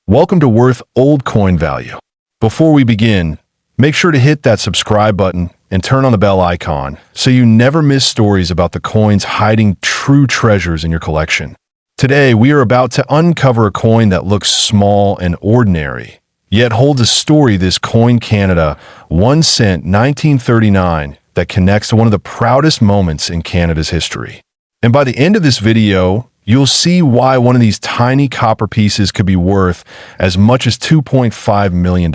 Welcome to Worth Old Coin Value. Before we begin, make sure to hit that subscribe button and turn on the bell icon so you never miss stories about the coins hiding true treasures in your collection. Today, we are about to uncover a coin that looks small and ordinary, yet holds a story. This coin, Canada, 1 cent 1939, that connects to one of the proudest moments in Canada's history. And by the end of this video, you'll see why one of these tiny copper pieces could be worth as much as $2.5 million.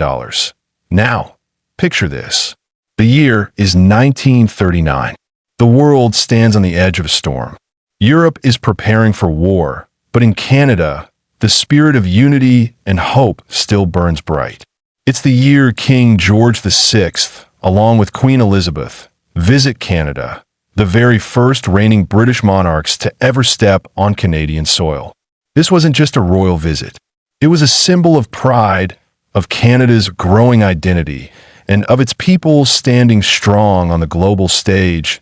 Now, picture this. The year is 1939. The world stands on the edge of a storm. Europe is preparing for war, but in Canada, the spirit of unity and hope still burns bright. It's the year King George VI, along with Queen Elizabeth, visit Canada, the very first reigning British monarchs to ever step on Canadian soil. This wasn't just a royal visit. It was a symbol of pride, of Canada's growing identity, and of its people standing strong on the global stage.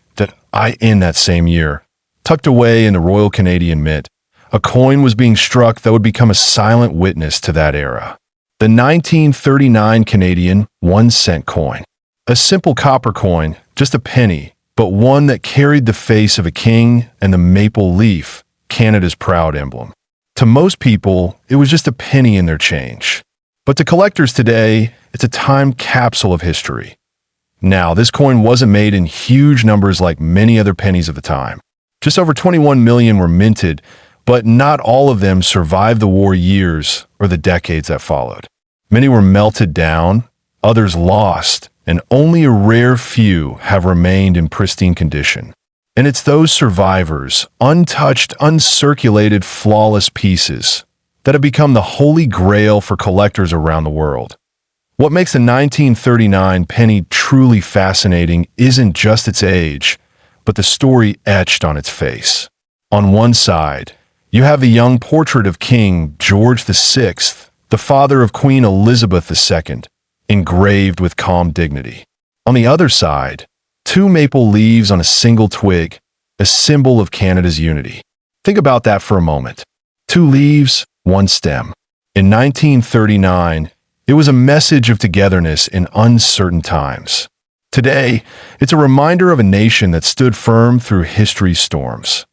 In that same year, tucked away in the Royal Canadian Mint, a coin was being struck that would become a silent witness to that era. The 1939 Canadian 1 cent coin. A simple copper coin, just a penny, but one that carried the face of a king and the maple leaf, Canada's proud emblem. To most people, it was just a penny in their change. But to collectors today, it's a time capsule of history. Now, this coin wasn't made in huge numbers like many other pennies of the time. Just over 21 million were minted, but not all of them survived the war years or the decades that followed. Many were melted down, others lost, and only a rare few have remained in pristine condition. And it's those survivors, untouched, uncirculated, flawless pieces, that have become the holy grail for collectors around the world. What makes the 1939 penny truly fascinating isn't just its age, but the story etched on its face. On one side, you have a young portrait of King George VI, the father of Queen Elizabeth II, engraved with calm dignity. On the other side, 2 maple leaves on a single twig, a symbol of Canada's unity. Think about that for a moment. 2 leaves, 1 stem. In 1939, it was a message of togetherness in uncertain times. Today, it's a reminder of a nation that stood firm through history's storms.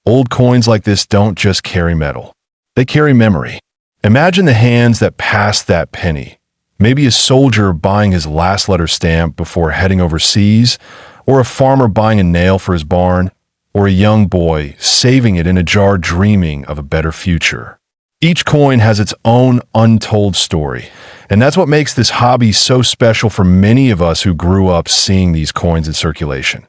Old coins like this don't just carry metal. They carry memory. Imagine the hands that passed that penny. Maybe a soldier buying his last letter stamp before heading overseas, or a farmer buying a nail for his barn, or a young boy saving it in a jar dreaming of a better future. Each coin has its own untold story, and that's what makes this hobby so special for many of us who grew up seeing these coins in circulation.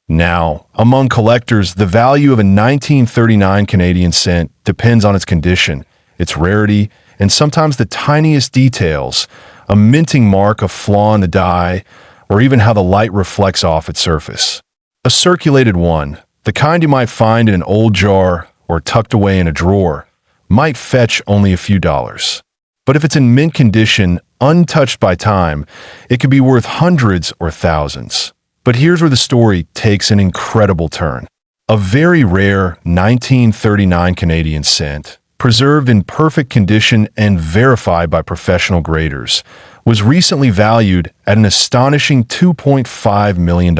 Now, among collectors, the value of a 1939 Canadian cent depends on its condition, its rarity, and sometimes the tiniest details, a minting mark, a flaw in the die, or even how the light reflects off its surface. A circulated one, the kind you might find in an old jar or tucked away in a drawer, might fetch only a few dollars. But if it's in mint condition, untouched by time, it could be worth hundreds or thousands. But here's where the story takes an incredible turn. A very rare 1939 Canadian cent, preserved in perfect condition and verified by professional graders, was recently valued at an astonishing $2.5 million.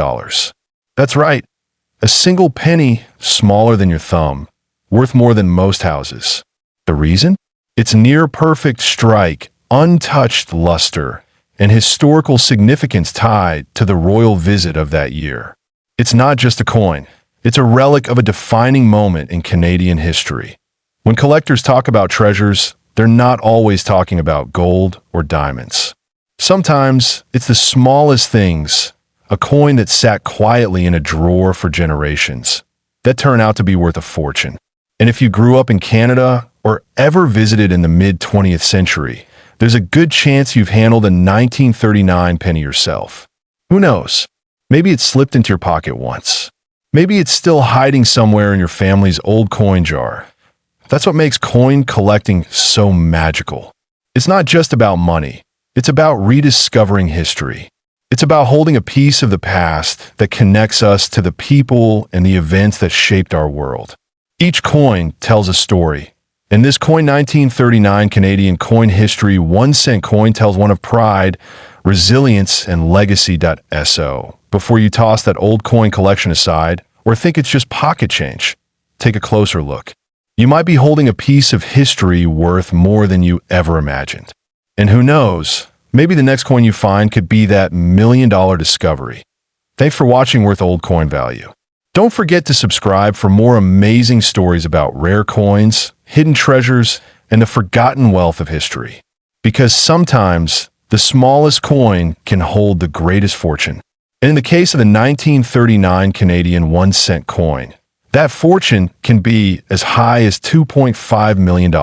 That's right, a single penny smaller than your thumb, worth more than most houses. The reason? Its near-perfect strike, untouched luster, and historical significance tied to the royal visit of that year. It's not just a coin, it's a relic of a defining moment in Canadian history. When collectors talk about treasures, they're not always talking about gold or diamonds. Sometimes it's the smallest things, a coin that sat quietly in a drawer for generations, that turn out to be worth a fortune. And if you grew up in Canada or ever visited in the mid-20th century, there's a good chance you've handled a 1939 penny yourself. Who knows? Maybe it slipped into your pocket once. Maybe it's still hiding somewhere in your family's old coin jar. That's what makes coin collecting so magical. It's not just about money. It's about rediscovering history. It's about holding a piece of the past that connects us to the people and the events that shaped our world. Each coin tells a story, In this coin 1939 Canadian coin history 1 cent coin tells one of pride, resilience, and legacy.so. Before you toss that old coin collection aside or think it's just pocket change, take a closer look. You might be holding a piece of history worth more than you ever imagined. And who knows, maybe the next coin you find could be that $1,000,000 discovery. Thanks for watching Worth Old Coin Value. Don't forget to subscribe for more amazing stories about rare coins, hidden treasures, and the forgotten wealth of history. Because sometimes the smallest coin can hold the greatest fortune. And in the case of the 1939 Canadian 1 cent coin, that fortune can be as high as $2.5 million.